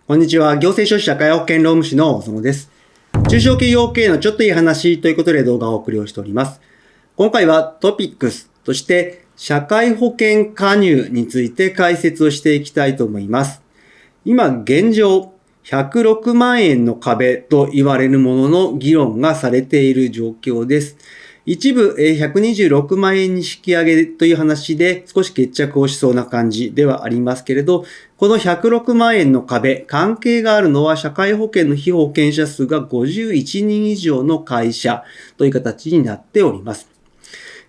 こんにちは。行政書士社会保険労務士の小園です。中小企業経営のちょっといい話ということで動画をお送りをしております。今回はトピックスとして社会保険加入について解説をしていきたいと思います。今現状、106万円の壁と言われるものの議論がされている状況です。一部126万円に引き上げという話で少し決着をしそうな感じではありますけれど、この106万円の壁、関係があるのは社会保険の被保険者数が51人以上の会社という形になっております。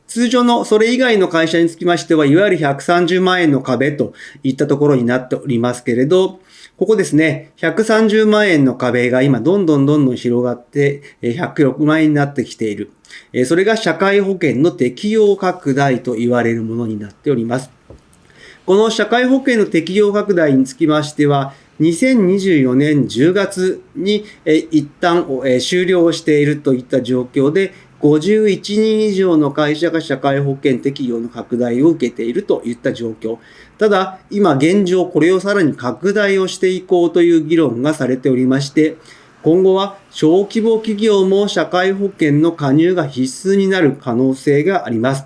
通常のそれ以外の会社につきましては、いわゆる130万円の壁といったところになっておりますけれど、ここですね、130万円の壁が今どんどん広がって106万円になってきている。それが社会保険の適用拡大と言われるものになっております。この社会保険の適用拡大につきましては、2024年10月に一旦終了しているといった状況で、51人以上の会社が社会保険適用の拡大を受けているといった状況。ただ、今現状これをさらに拡大をしていこうという議論がされておりまして、今後は小規模企業も社会保険の加入が必須になる可能性があります。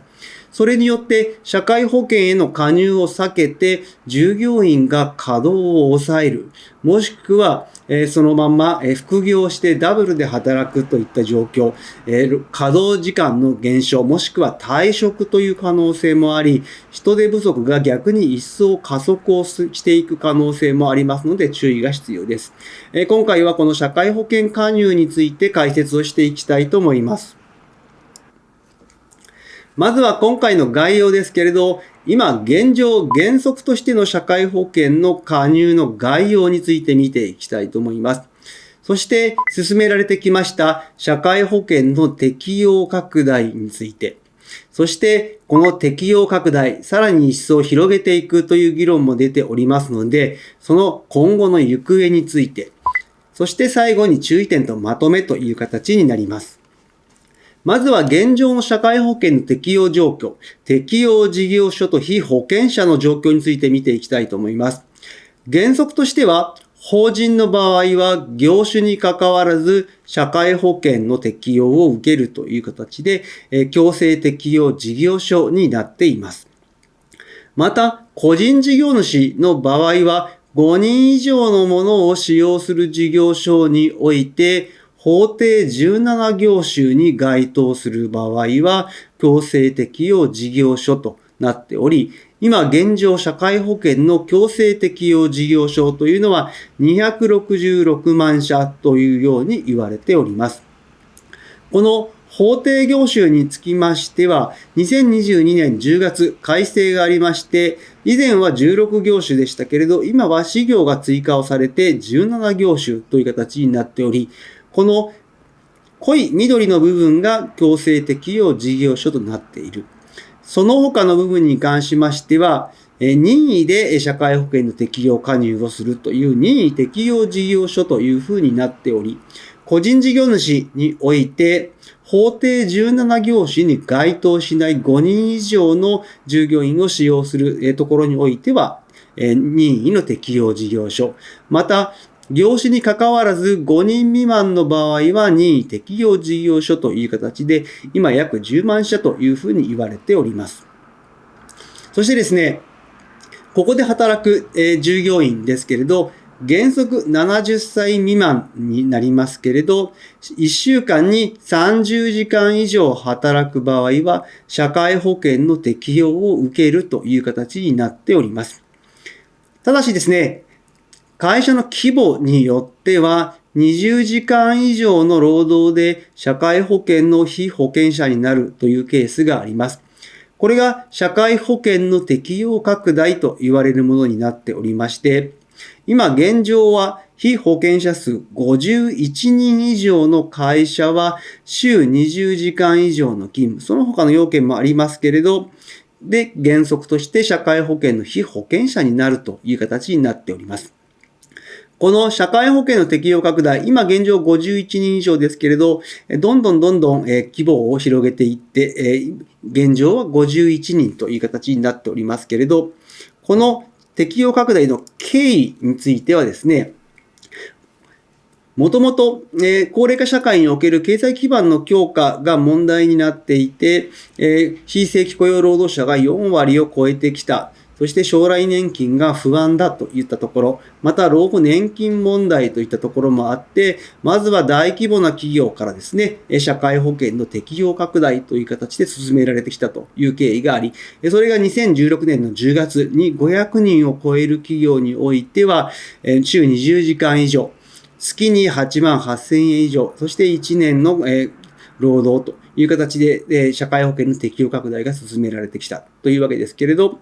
それによって社会保険への加入を避けて従業員が稼働を抑える、もしくはそのまま副業してダブルで働くといった状況、稼働時間の減少、もしくは退職という可能性もあり、人手不足が逆に一層加速をしていく可能性もありますので注意が必要です。今回はこの社会保険加入について解説をしていきたいと思います。まずは今回の概要ですけれど、今現状原則としての社会保険の加入の概要について見ていきたいと思います。そして進められてきました社会保険の適用拡大について、そしてこの適用拡大、さらに一層広げていくという議論も出ておりますので、その今後の行方について、そして最後に注意点とまとめという形になります。まずは現状の社会保険の適用状況、適用事業所と被保険者の状況について見ていきたいと思います。原則としては、法人の場合は業種に関わらず社会保険の適用を受けるという形で、強制適用事業所になっています。また、個人事業主の場合は5人以上のものを使用する事業所において、法定17業種に該当する場合は、強制適用事業所となっており、今現状社会保険の強制適用事業所というのは266万社というように言われております。この法定業種につきましては、2022年10月改正がありまして、以前は16業種でしたけれど、今は4業が追加をされて17業種という形になっており、この濃い緑の部分が強制適用事業所となっている。その他の部分に関しましては、任意で社会保険の適用加入をするという任意適用事業所というふうになっており、個人事業主において、法定17業種に該当しない5人以上の従業員を使用するところにおいては、任意の適用事業所、また、業種に関わらず5人未満の場合は任意適用事業所という形で、今約10万社というふうに言われております。そしてですね、ここで働く従業員ですけれど、原則70歳未満になりますけれど、1週間に30時間以上働く場合は、社会保険の適用を受けるという形になっております。ただしですね、会社の規模によっては、20時間以上の労働で社会保険の被保険者になるというケースがあります。これが社会保険の適用拡大と言われるものになっておりまして、今現状は被保険者数51人以上の会社は週20時間以上の勤務、その他の要件もありますけれど、で、原則として社会保険の被保険者になるという形になっております。この社会保険の適用拡大、今現状51人以上ですけれど、どんどん規模を広げていって、現状は51人という形になっておりますけれど、この適用拡大の経緯についてはですね、もともと、高齢化社会における経済基盤の強化が問題になっていて、非正規雇用労働者が4割を超えてきた。そして将来年金が不安だといったところ、また老後年金問題といったところもあって、まずは大規模な企業からですね、社会保険の適用拡大という形で進められてきたという経緯があり、それが2016年の10月に500人を超える企業においては、週20時間以上、月に8万8000円以上、そして1年の労働という形で社会保険の適用拡大が進められてきたというわけですけれど、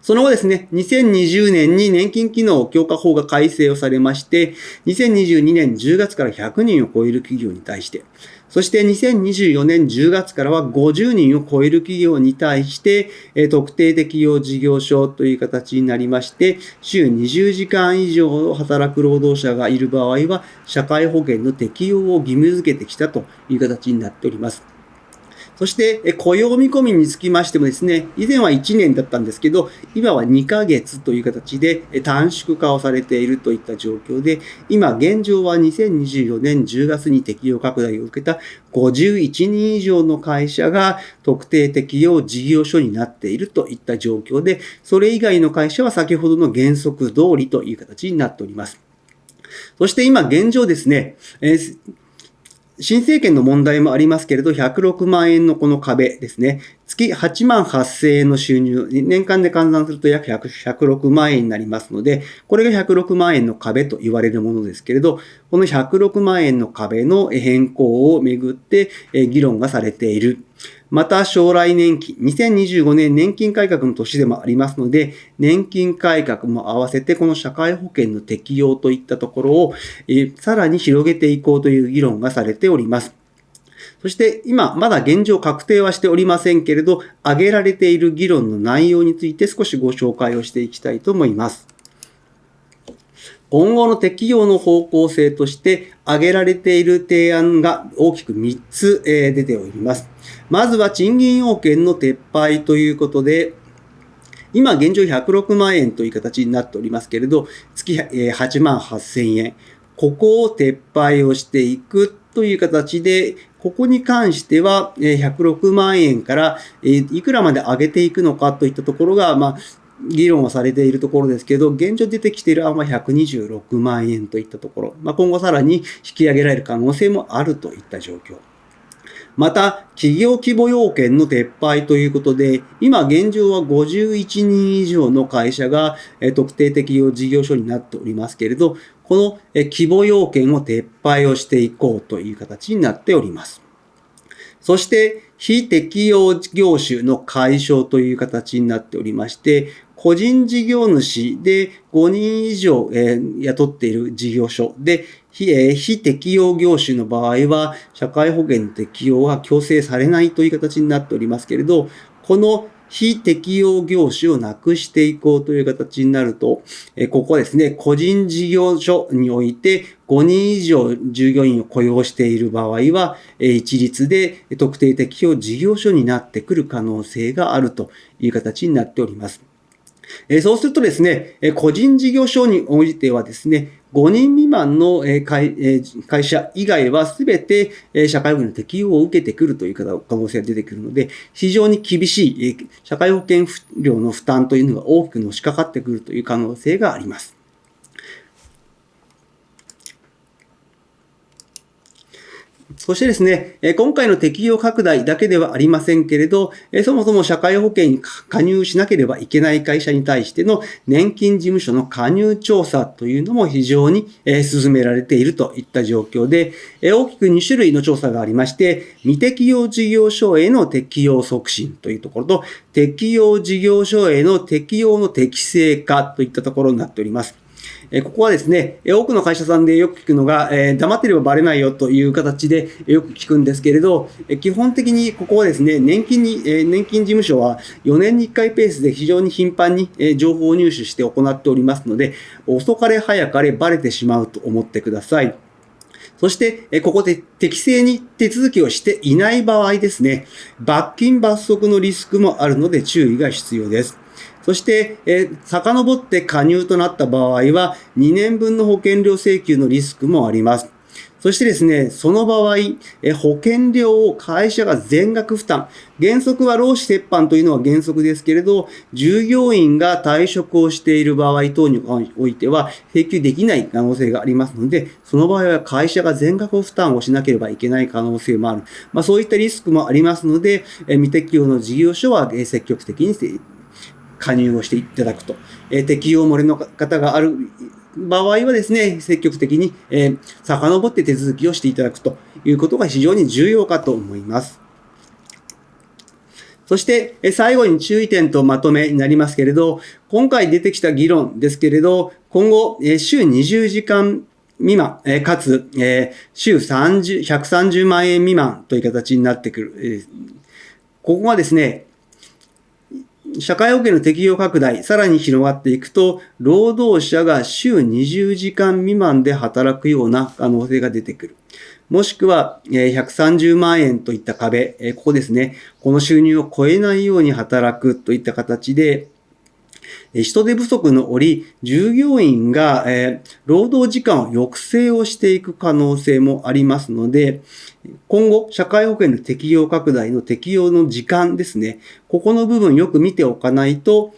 その後ですね、2020年に年金機能強化法が改正をされまして、2022年10月から100人を超える企業に対して、そして2024年10月からは50人を超える企業に対して、特定適用事業所という形になりまして、週20時間以上働く労働者がいる場合は、社会保険の適用を義務付けてきたという形になっております。そして、雇用見込みにつきましてもですね、以前は1年だったんですけど、今は2ヶ月という形で短縮化をされているといった状況で、今現状は2024年10月に適用拡大を受けた51人以上の会社が特定適用事業所になっているといった状況で、それ以外の会社は先ほどの原則通りという形になっております。そして今現状ですね、新政権の問題もありますけれど、106万円のこの壁ですね。月8万8000円の収入、年間で換算すると約106万円になりますので、これが106万円の壁と言われるものですけれど、この106万円の壁の変更をめぐって議論がされている。また将来年金、2025年年金改革の年でもありますので、年金改革も合わせてこの社会保険の適用といったところをさらに広げていこうという議論がされております。そして今まだ現状確定はしておりませんけれど、挙げられている議論の内容について少しご紹介をしていきたいと思います。今後の適用の方向性として挙げられている提案が大きく3つ出ております。まずは賃金要件の撤廃ということで、今現状106万円という形になっておりますけれど、月8万8000円。ここを撤廃をしていくという形で、ここに関しては106万円からいくらまで上げていくのかといったところが、議論はされているところですけど、現状出てきている案は126万円といったところ、今後さらに引き上げられる可能性もあるといった状況。また、企業規模要件の撤廃ということで、今現状は51人以上の会社が特定適用事業所になっておりますけれど、この規模要件を撤廃をしていこうという形になっております。そして、非適用業種の解消という形になっておりまして、個人事業主で5人以上雇っている事業所で、非適用業種の場合は、社会保険の適用は強制されないという形になっておりますけれど、この非適用業種をなくしていこうという形になると、ここですね、個人事業所において5人以上従業員を雇用している場合は、一律で特定適用事業所になってくる可能性があるという形になっております。そうするとですね、個人事業所においてはですね、5人未満の会社以外はすべて社会保険の適用を受けてくるという可能性が出てくるので、非常に厳しい社会保険料の負担というのが大きくのしかかってくるという可能性があります。そしてですね、今回の適用拡大だけではありませんけれど、そもそも社会保険に加入しなければいけない会社に対しての年金事務所の加入調査というのも非常に進められているといった状況で、大きく2種類の調査がありまして、未適用事業所への適用促進というところと、適用事業所への適用の適正化といったところになっております。ここはですね、多くの会社さんでよく聞くのが、黙ってればバレないよという形でよく聞くんですけれど、基本的にここはですね、年金事務所は4年に1回ペースで非常に頻繁に情報を入手して行っておりますので、遅かれ早かれバレてしまうと思ってください。そして、ここで適正に手続きをしていない場合ですね、罰金罰則のリスクもあるので注意が必要です。そして、遡って加入となった場合は、2年分の保険料請求のリスクもあります。そしてですね、その場合、保険料を会社が全額負担。原則は労使折半というのは原則ですけれど、従業員が退職をしている場合等においては、請求できない可能性がありますので、その場合は会社が全額負担をしなければいけない可能性もある。そういったリスクもありますので、未適用の事業所は積極的に加入をしていただくと。適用漏れの方がある場合はですね、積極的に、遡って手続きをしていただくということが非常に重要かと思います。そして、最後に注意点とまとめになりますけれど、今回出てきた議論ですけれど、今後、週20時間未満、かつ、週130万円未満という形になってくる。ここはですね、社会保険の適用拡大、さらに広がっていくと、労働者が週20時間未満で働くような可能性が出てくる。もしくは、130万円といった壁、ここですね。この収入を超えないように働くといった形で、人手不足の折、従業員が、労働時間を抑制をしていく可能性もありますので、今後、社会保険の適用拡大の適用の時間ですね。ここの部分よく見ておかないと、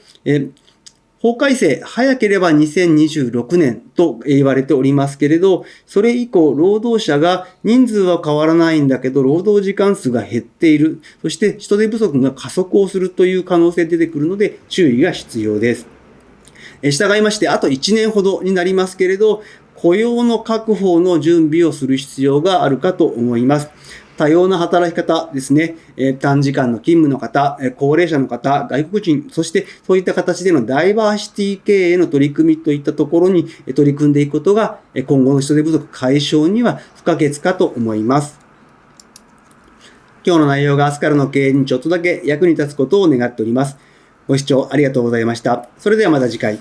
法改正、早ければ2026年と言われておりますけれど、それ以降、労働者が人数は変わらないんだけど、労働時間数が減っている。そして人手不足が加速をするという可能性が出てくるので、注意が必要です。従いまして、あと1年ほどになりますけれど、雇用の確保の準備をする必要があるかと思います。多様な働き方ですね。短時間の勤務の方、高齢者の方、外国人、そしてそういった形でのダイバーシティ経営の取り組みといったところに取り組んでいくことが、今後の人手不足解消には不可欠かと思います。今日の内容が明日からの経営にちょっとだけ役に立つことを願っております。ご視聴ありがとうございました。それではまた次回。